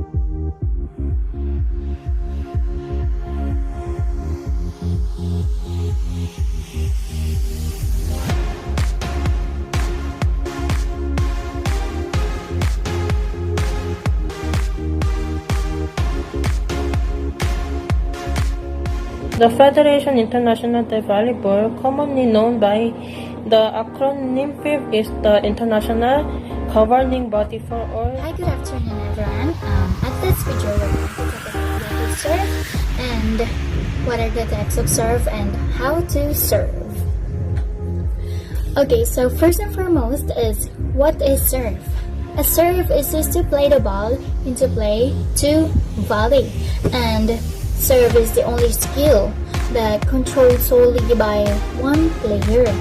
The Federation Internationale de Volleyball, commonly known by the acronym FIV, is the international governing body for all. Hi, good afternoon everyone. At this video, we're going to talk about what is serve and what are the types of serve and how to serve. Okay, so first and foremost is what is serve? A serve is used to play the ball into play to volley, and serve is the only skill that controlled solely by one player.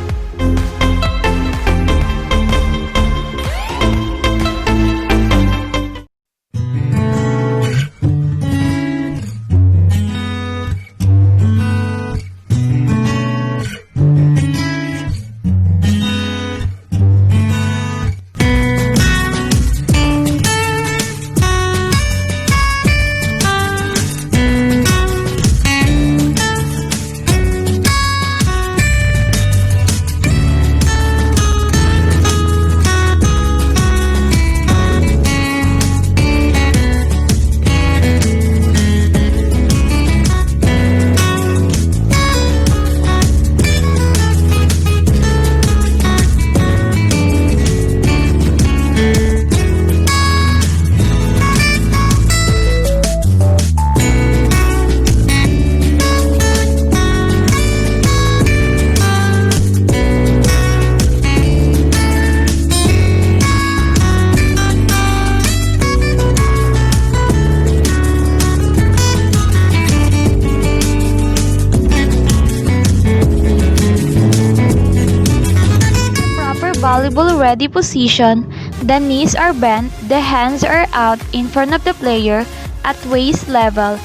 Volleyball ready position, the knees are bent, the hands are out in front of the player at waist level.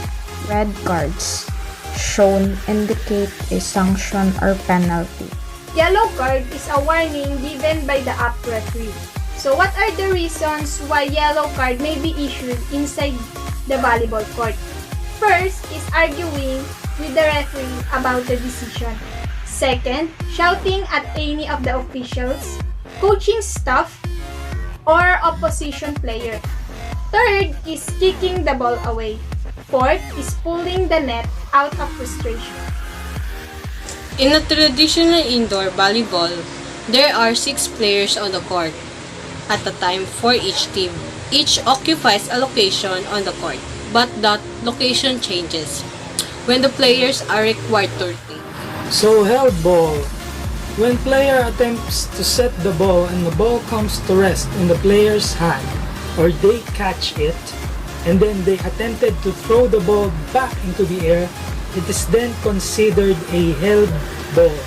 Red cards shown indicate a sanction or penalty. Yellow card is a warning given by the up referee. So what are the reasons why yellow card may be issued inside the volleyball court? First is arguing with the referee about the decision. Second, shouting at any of the officials, coaching staff, or opposition player. Third is kicking the ball away. Fourth is pulling the net out of frustration. In a traditional indoor volleyball, there are 6 players on the court at a time for each team. Each occupies a location on the court, but that location changes when the players are required to rotate. So held ball. When player attempts to set the ball and the ball comes to rest in the player's hand, or they catch it and then they attempted to throw the ball back into the air, it is then considered a held ball.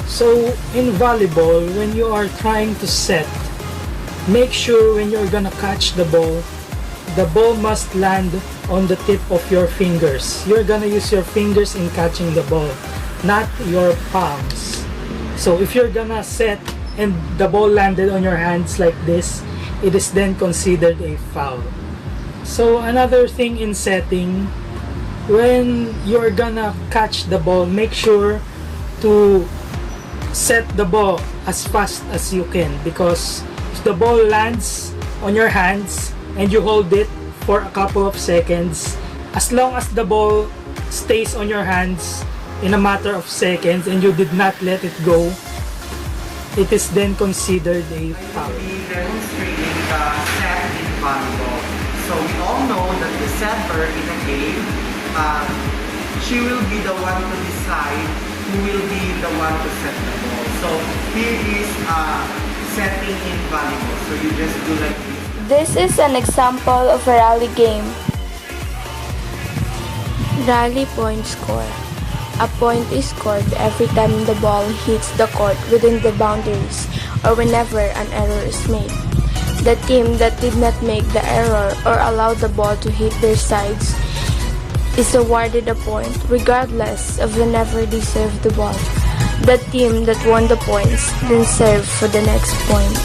So in volleyball, when you are trying to set, make sure when you're gonna catch the ball must land on the tip of your fingers. You're gonna use your fingers in catching the ball, not your palms. So if you're gonna set and the ball landed on your hands like this, it is then considered a foul. So another thing in setting, when you're gonna catch the ball, make sure to set the ball as fast as you can, because if the ball lands on your hands and you hold it for a couple of seconds, as long as the ball stays on your hands in a matter of seconds and you did not let it go, it is then considered a foul. We will be demonstrating the set in volleyball. So we all know that the setter in a game, she will be the one to decide who will be the one to set the ball. So here is setting in volleyball. So you just do like this. This is an example of a rally game. Rally point score. A point is scored every time the ball hits the court within the boundaries or whenever an error is made. The team that did not make the error or allow the ball to hit their sides is awarded a point regardless of whenever they serve the ball. The team that won the points then serve for the next point.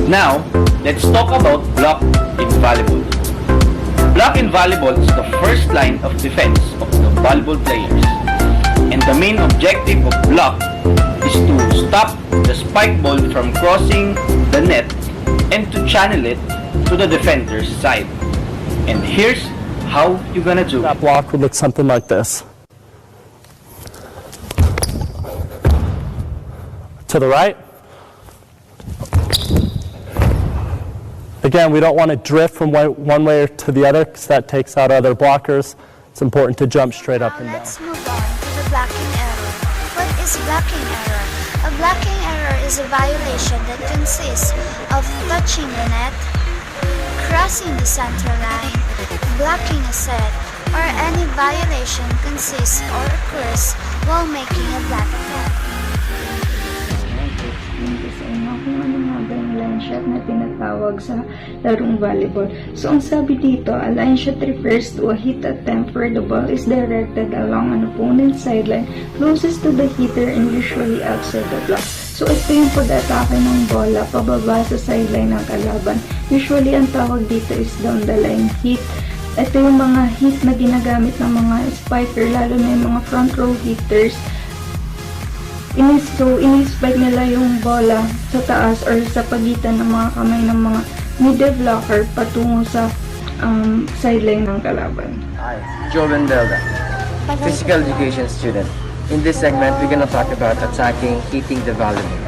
Now, let's talk about block in volleyball. Block in volleyball is the first line of defense of the volleyball players. And the main objective of block is to stop the spike ball from crossing the net and to channel it to the defender's side. And here's how you're gonna do that. Block would look something like this. To the right. Again, we don't want to drift from one way to the other because that takes out other blockers. It's important to jump straight up and down. Let's move on to the blocking error. What is blocking error? A blocking error is a violation that consists of touching the net, crossing the center line, blocking a set, or any violation consists or occurs while making a block attempt. Shot na tinatawag sa larong volleyball. So, ang sabi dito, a line shot refers to a hit attempt where the ball is directed along an opponent's sideline closest to the hitter and usually outside the block. So, ito yung pag-atake ng bola pababa sa sideline ng kalaban. Usually, ang tawag dito is down the line hit. Ito yung mga hit na ginagamit ng mga spiker, lalo na yung mga front row hitters. Ini-spike nila yung bola sa taas or sa pagitan ng mga kamay ng mga middle blocker patungo sa sideline ng kalaban. Hi, Joven Delda, physical education student. In this segment, we're gonna talk about attacking, hitting the volleyball.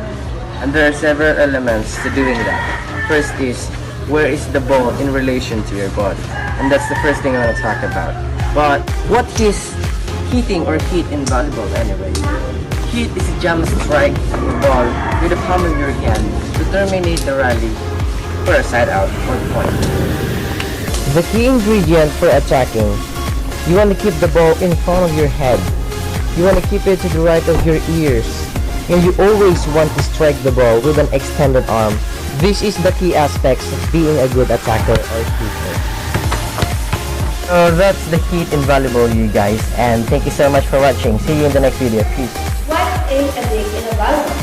And there are several elements to doing that. First is, where is the ball in relation to your body? And that's the first thing I wanna talk about. But what is hitting or hit in volleyball anyway? Hit is a jump strike the ball with the palm of your hand to terminate the rally for a side out or point. The key ingredient for attacking, you want to keep the ball in front of your head. You want to keep it to the right of your ears. And you always want to strike the ball with an extended arm. This is the key aspects of being a good attacker or hitter. So that's the hit in volleyball, you guys. And thank you so much for watching. See you in the next video. Peace. What is a dig in a volleyball?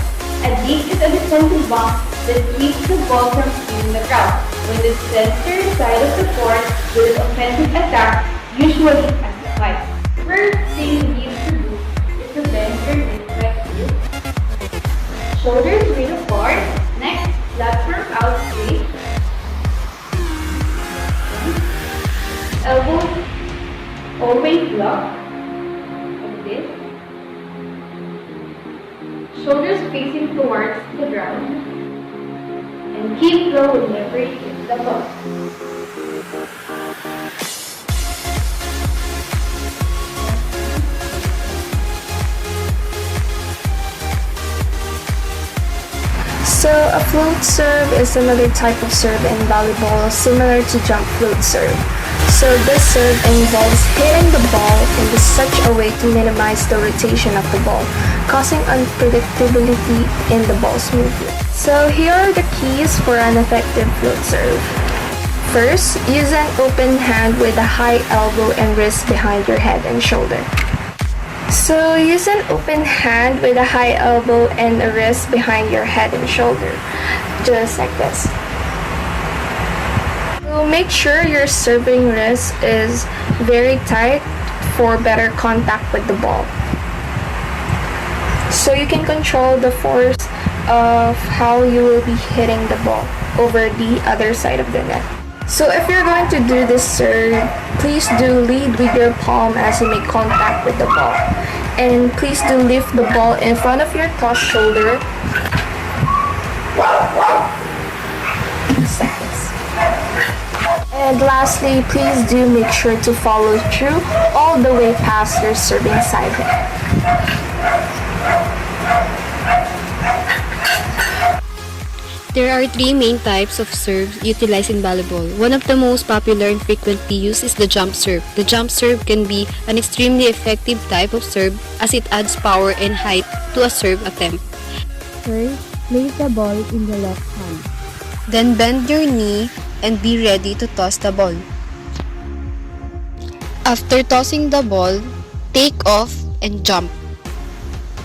A dig is a defensive box that keeps the ball from hitting the ground when the center side of the court with an offensive attack, usually as a fight. First thing you need to do is to bend your knees like this. Shoulders width apart. Next, platform out straight. Elbows always locked like this. Shoulders facing towards the ground. And keep low whenever you hit the ball. So a float serve is another type of serve in volleyball similar to jump float serve. So this serve involves hitting the ball in such a way to minimize the rotation of the ball, causing unpredictability in the ball's movement. So here are the keys for an effective float serve. First, use an open hand with a high elbow and wrist behind your head and shoulder. So use an open hand with a high elbow and a wrist behind your head and shoulder, just like this. So make sure your serving wrist is very tight for better contact with the ball. So you can control the force of how you will be hitting the ball over the other side of the net. So if you're going to do this serve, please do lead with your palm as you make contact with the ball. And please do lift the ball in front of your toss shoulder. And lastly, please do make sure to follow through all the way past your serving side hip. There are three main types of serves utilized in volleyball. One of the most popular and frequently used is the jump serve. The jump serve can be an extremely effective type of serve as it adds power and height to a serve attempt. First, place the ball in the left hand. Then bend your knee and be ready to toss the ball. After tossing the ball, take off and jump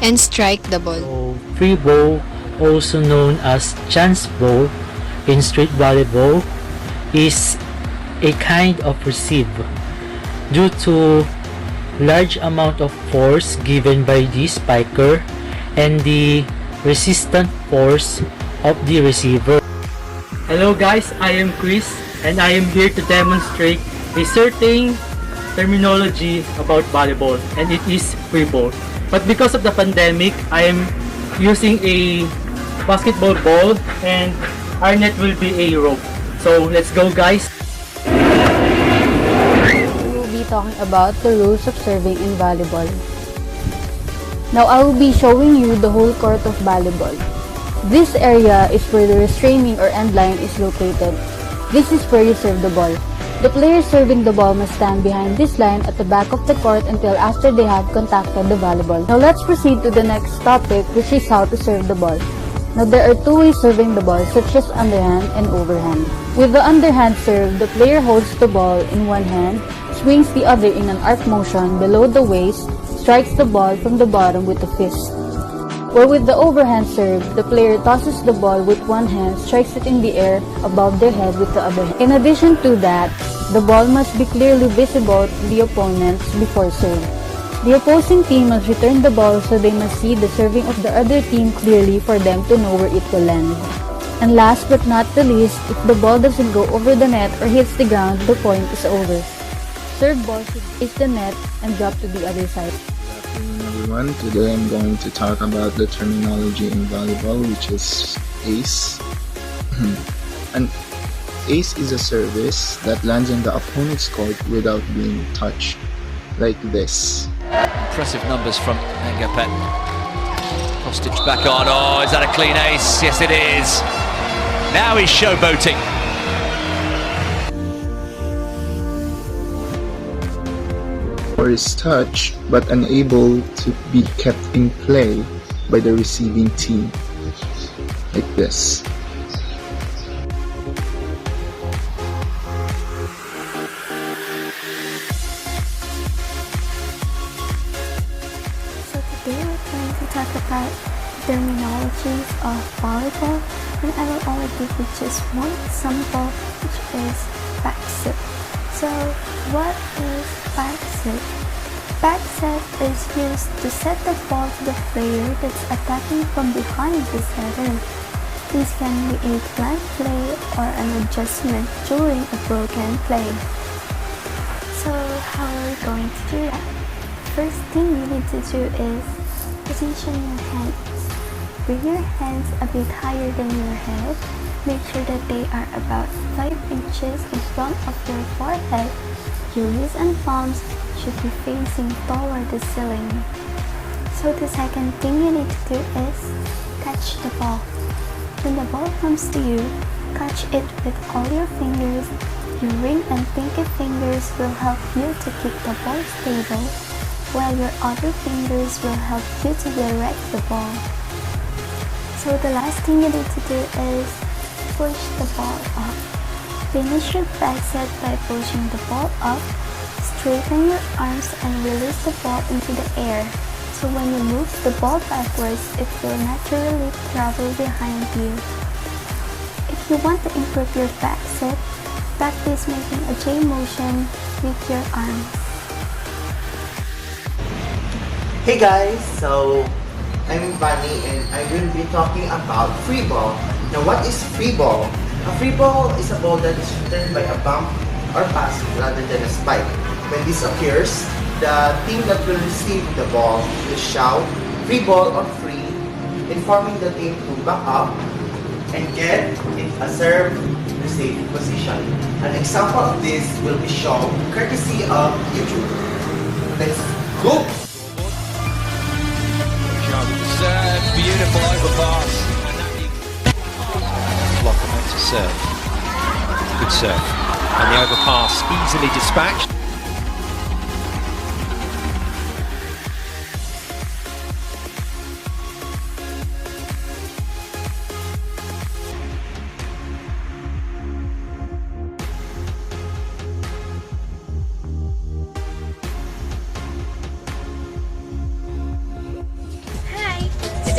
and strike the ball. Free ball, also known as chance ball, in street volleyball is a kind of receive due to large amount of force given by the spiker and the resistant force of the receiver. Hello guys, I am Chris and I am here to demonstrate a certain terminology about volleyball, and it is free ball. But because of the pandemic, I am using a basketball ball and our net will be a rope. So let's go guys. We will be talking about the rules of serving in volleyball. Now I will be showing you the whole court of volleyball. This area is where the restraining or end line is located. This is where you serve the ball. The player serving the ball must stand behind this line at the back of the court until after they have contacted the volleyball. Now let's proceed to the next topic, which is how to serve the ball. Now there are two ways serving the ball, such as underhand and overhand. With the underhand serve, the player holds the ball in one hand, swings the other in an arc motion below the waist, strikes the ball from the bottom with a fist. Or with the overhand serve, the player tosses the ball with one hand, strikes it in the air above their head with the other hand. In addition to that, the ball must be clearly visible to the opponents before serve. The opposing team must return the ball so they must see the serving of the other team clearly for them to know where it will land. And last but not the least, if the ball doesn't go over the net or hits the ground, the point is over. Serve ball should face the net and drop to the other side. Good afternoon everyone. Today I'm going to talk about the terminology in volleyball, which is ace. An ace is a service that lands on the opponent's court without being touched, like this. Impressive numbers from Engapet. Hostage back on. Oh, is that a clean ace? Yes, it is. Now he's showboating. Or is touched but unable to be kept in play by the receiving team, like this. So today we're going to talk about terminologies of volleyball, and I will only give you just one example, which is backset. So what is backset? Backset is used to set the ball to the player that's attacking from behind the setter. This can be a planned play or an adjustment during a broken play. So how are we going to do that? First thing you need to do is position your hands. Bring your hands a bit higher than your head. Make sure that they are about 5 inches in front of your forehead. Your wrists and palms should be facing toward the ceiling. So the second thing you need to do is catch the ball. When the ball comes to you, catch it with all your fingers. Your ring and pinky fingers will help you to keep the ball stable, while your other fingers will help you to direct the ball. So the last thing you need to do is push the ball up. Finish your backset by pushing the ball up. Straighten your arms and release the ball into the air. So when you move the ball backwards, it will naturally travel behind you. If you want to improve your backset, practice making a J motion with your arms. Hey guys, so I'm Bunny and I will be talking about free ball. Now what is free ball? A free ball is a ball that is returned by a bump or pass rather than a spike. When this occurs, the team that will receive the ball will shout free ball or free, informing the team to back up and get in a serve receive position. An example of this will be shown courtesy of YouTube. Let's go! Beautiful overpass. Block meant to serve. Good serve. And the overpass easily dispatched.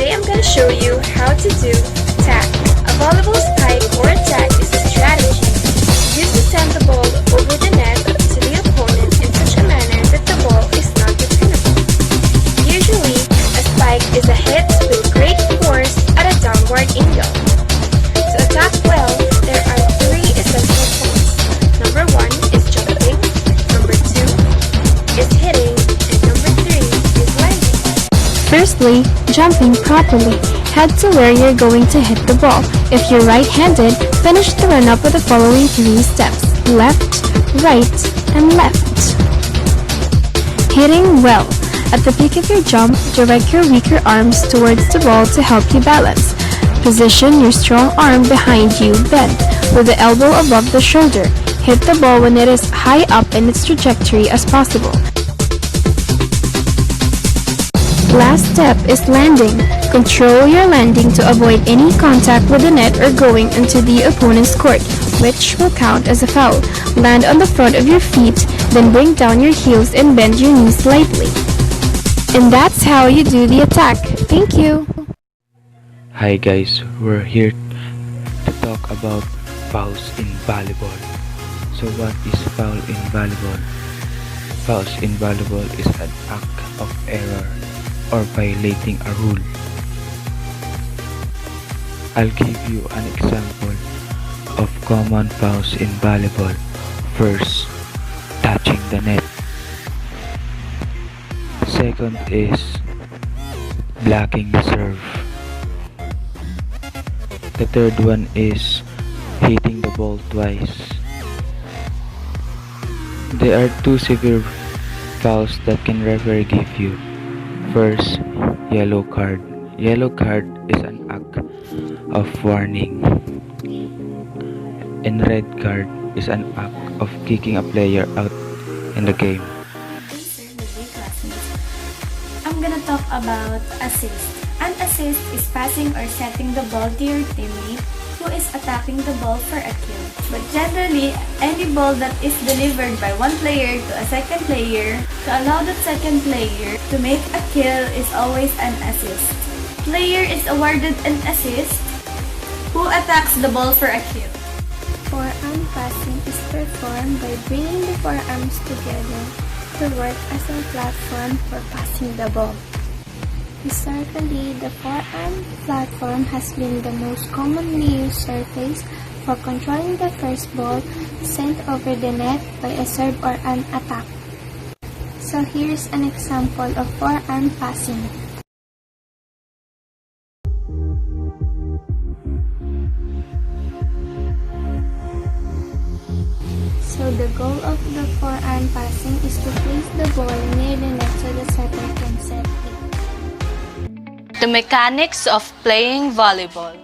Today I'm going to show you how to do tag, a volleyball spike or tag angel. To attack well, there are three essential points. Number 1 is jumping, number 2 is hitting, and number 3 is landing. Firstly, jumping properly. Head to where you're going to hit the ball. If you're right-handed, finish the run-up with the following 3 steps. Left, right, and left. Hitting well. At the peak of your jump, direct your weaker arms towards the ball to help you balance. Position your strong arm behind you, bend, with the elbow above the shoulder. Hit the ball when it is high up in its trajectory as possible. Last step is landing. Control your landing to avoid any contact with the net or going into the opponent's court, which will count as a foul. Land on the front of your feet, then bring down your heels and bend your knees slightly. And that's how you do the attack. Thank you. Hi guys, we're here to talk about fouls in volleyball. So what is foul in volleyball? Fouls in volleyball is an act of error or violating a rule. I'll give you an example of common fouls in volleyball. First, touching the net. Second is blocking the serve. The third one is hitting the ball twice. There are 2 severe fouls that can referee give you. First, yellow card. Yellow card is an act of warning. And red card is an act of kicking a player out in the game. I'm gonna talk about assist. An assist is passing or setting the ball to your teammate who is attacking the ball for a kill. But generally, any ball that is delivered by one player to a second player to allow that second player to make a kill is always an assist. Player is awarded an assist who attacks the ball for a kill. Forearm passing is performed by bringing the forearms together to work as a platform for passing the ball. Historically, the forearm platform has been the most commonly used surface for controlling the first ball sent over the net by a serve or an attack. So here's an example of forearm passing. So the goal of the forearm passing is to place the ball near the net so the setter can set it. The mechanics of playing volleyball.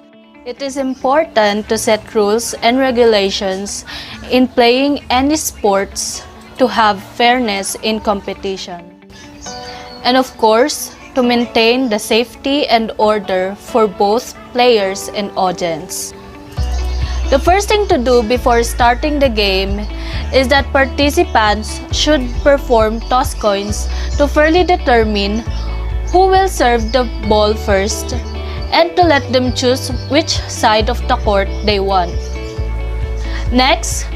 It is important to set rules and regulations in playing any sports to have fairness in competition. And of course, to maintain the safety and order for both players and audience. The first thing to do before starting the game is that participants should perform toss coins to fairly determine who will serve the ball first and to let them choose which side of the court they want. Next,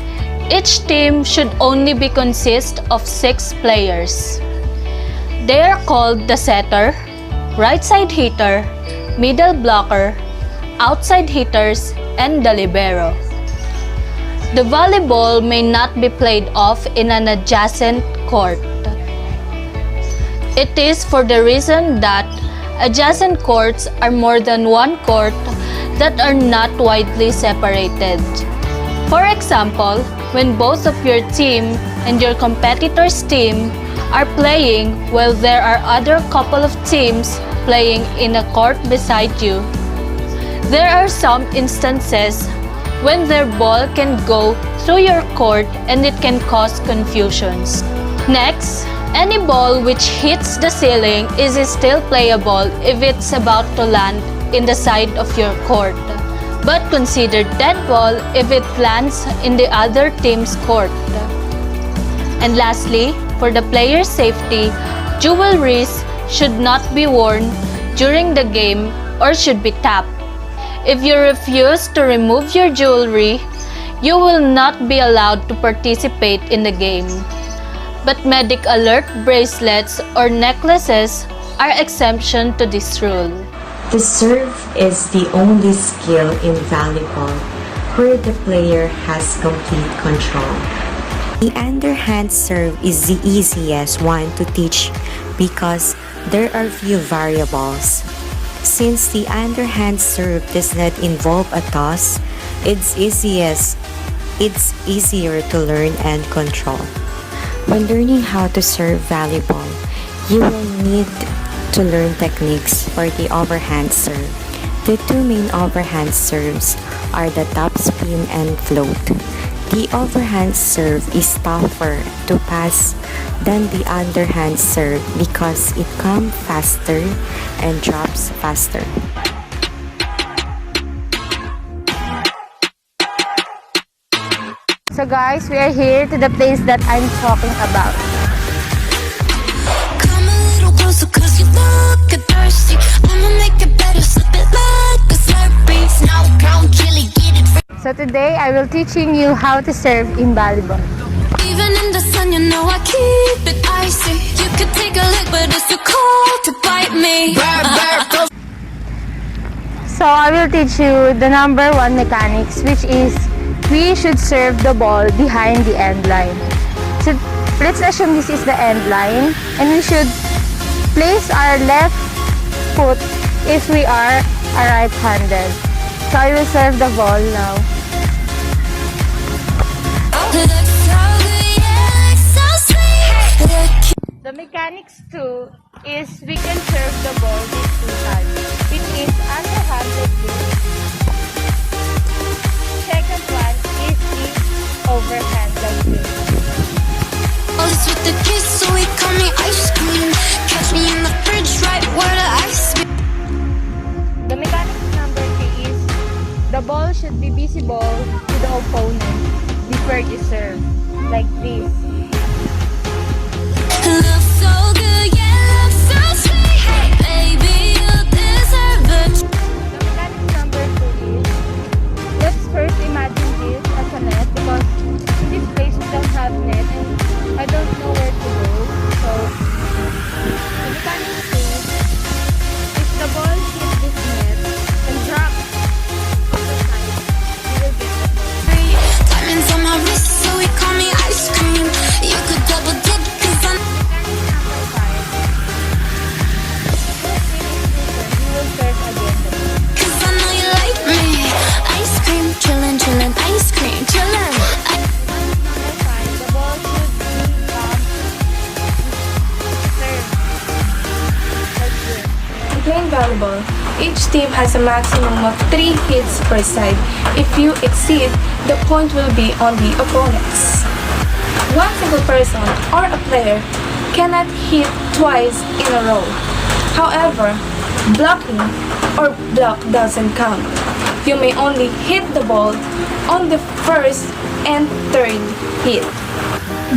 each team should only be consist of 6 players. They are called the setter, right side hitter, middle blocker, outside hitters, and the libero. The volleyball may not be played off in an adjacent court. It is for the reason that adjacent courts are more than one court that are not widely separated. For example, when both of your team and your competitor's team are playing while there are other couple of teams playing in a court beside you, there are some instances when their ball can go through your court and it can cause confusions. Next, any ball which hits the ceiling is still playable if it's about to land in the side of your court, but considered dead ball if it lands in the other team's court. And lastly, for the player's safety, jewelries should not be worn during the game or should be tapped. If you refuse to remove your jewelry, you will not be allowed to participate in the game. But medic alert bracelets or necklaces are exemption to this rule. The serve is the only skill in volleyball where the player has complete control. The underhand serve is the easiest one to teach because there are few variables. Since the underhand serve does not involve a toss, it's easier to learn and control. When learning how to serve volleyball, you will need to learn techniques for the overhand serve. The two main overhand serves are the topspin and float. The overhand serve is tougher to pass than the underhand serve because it comes faster and drops faster. So guys, we are here to the place that I'm talking about. Come a little closer cause you look thirsty. I'ma make it better, slip it like a slurpee. Now ground chili, get it. So today, I will teaching you how to serve in volleyball. Even in the sun, you know I keep it icy. You could take a lick, but it's too cold to bite me. So I will teach you the number one mechanics, which is we should serve the ball behind the end line. So let's assume this is the end line, and we should place our left foot if we are a right-handed. So I will serve the ball now. The mechanics too is we can serve the ball these two times. It is underhanded loop. Second one is the overhanded loop. All this with the kiss, so he call me ice cream. Catch me in the fridge, right where the ice be. The mechanics number 3 is the ball should be visible to the opponent before you serve, like this. Love so good, yeah, love so sweet. Hey, baby, you deserve it. The mechanics number 2 is, let's first imagine this as a net because in this place we don't have net and I don't know where to go. So the mechanics 2 is, if the ball hits this net and drops on the side, you will get the ball. Diamonds on my wrist, so he call me ice cream. You could double dip, cause I'm cause I know you like me. Ice cream, chillin', chillin', ice cream, chillin'. The ball should be served. To play volleyball, each team has a maximum of 3 hits per side. If you exceed, the point will be on the opponents. One single person or a player cannot hit twice in a row. However, blocking or block doesn't count. You may only hit the ball on the first and third hit.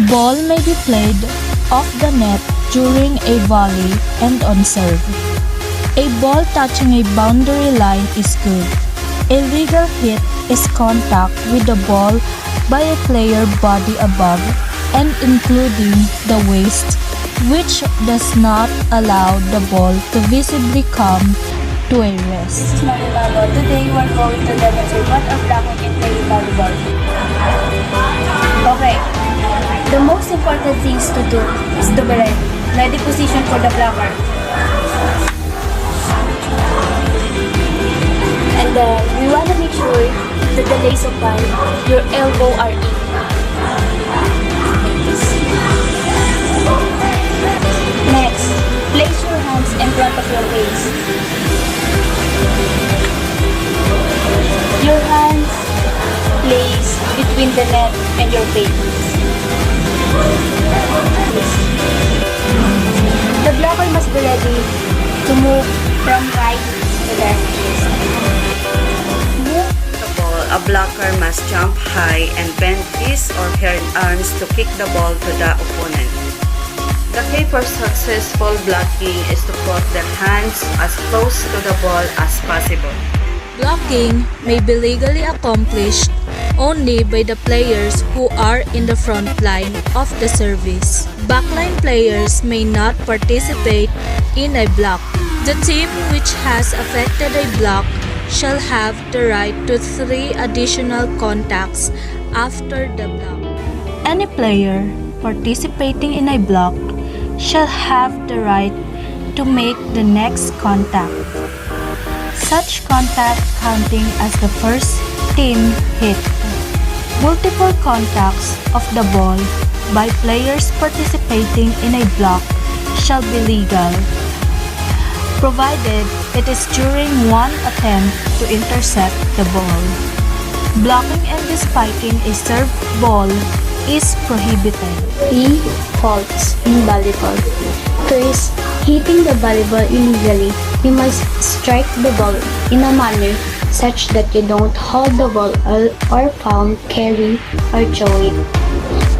Ball may be played off the net during a volley and on serve. A ball touching a boundary line is good. A legal hit is contact with the ball by a player body above and including the waist, which does not allow the ball to visibly come to a rest. Today we are going to demonstrate what a blocker can play in volleyball. Okay, the most important things to do is to be ready. Ready position for the blocker. And we want to make sure that the lace of line, your elbow are in. Next, place your hands in front of your face. Your hands place between the net and your face. The blocker must be ready to move from right to left. A blocker must jump high and bend his or her arms to kick the ball to the opponent. The key for successful blocking is to put the hands as close to the ball as possible. Blocking may be legally accomplished only by the players who are in the front line of the service. Backline players may not participate in a block The team which has affected a block shall have the right to 3 additional contacts after the block. Any player participating in a block shall have the right to make the next contact. Such contact counting as the first team hit. Multiple contacts of the ball by players participating in a block shall be legal, provided it is during one attempt to intercept the ball. Blocking and spiking a served ball is prohibited. 3 faults in volleyball. First, hitting the volleyball illegally. You must strike the ball in a manner such that you don't hold the ball or palm, carry, or throw it.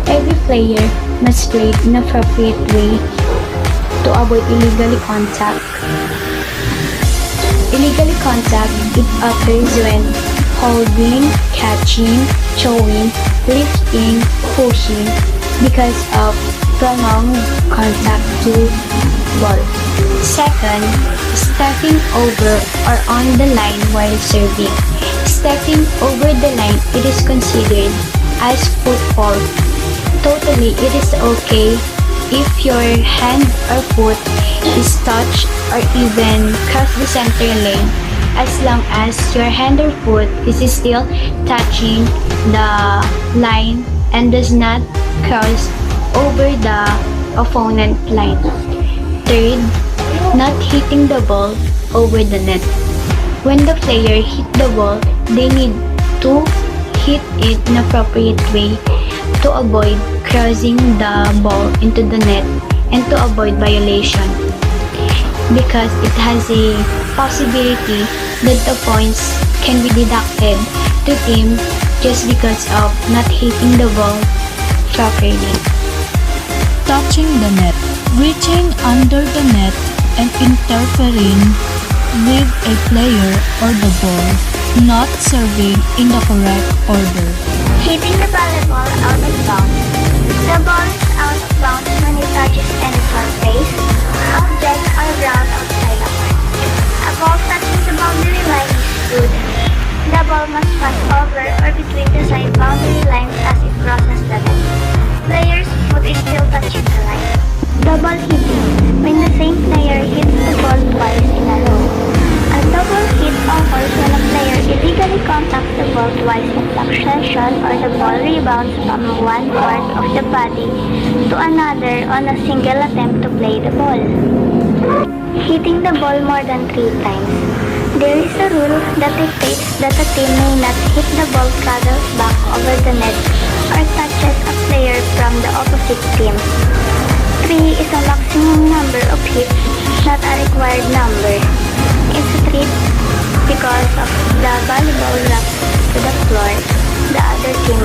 Every player must play in an appropriate way to avoid illegal contact. Illegal contact it occurs when holding, catching, throwing, lifting, pushing because of prolonged contact to ball. Second, stepping over or on the line while serving. Stepping over the line, it is considered as foot fault. Totally, it is okay if your hand or foot is touched or even cross the center lane, as long as your hand or foot is still touching the line and does not cross over the opponent line. Third, not hitting the ball over the net. When the player hit the ball, they need to hit it in an appropriate way to avoid crossing the ball into the net and to avoid violation, because it has a possibility that the points can be deducted to team just because of not hitting the ball properly. Touching the net, reaching under the net and interfering with a player or the ball, not serving in the correct order. Hitting the volleyball out of bounds. The ball is out of bounds when it touches any surface, object, or ground outside the court. A ball touching the boundary line is good. The ball must pass over or between the side boundary lines as it crosses the net. Player's foot is still touching the line. Double hitting. When the same player hits the ball twice in a row. A double hit occurs when a player illegally contacts the ball twice in succession or the ball rebounds from one part of the body to another on a single attempt to play the ball. Hitting the ball more than 3 times. There is a rule that dictates that a team may not hit the ball travels back over the net or touches a player from the opposite team. 3 is a maximum number of hits, not a required number. It's a treat because of the volleyball drops to the floor, the other team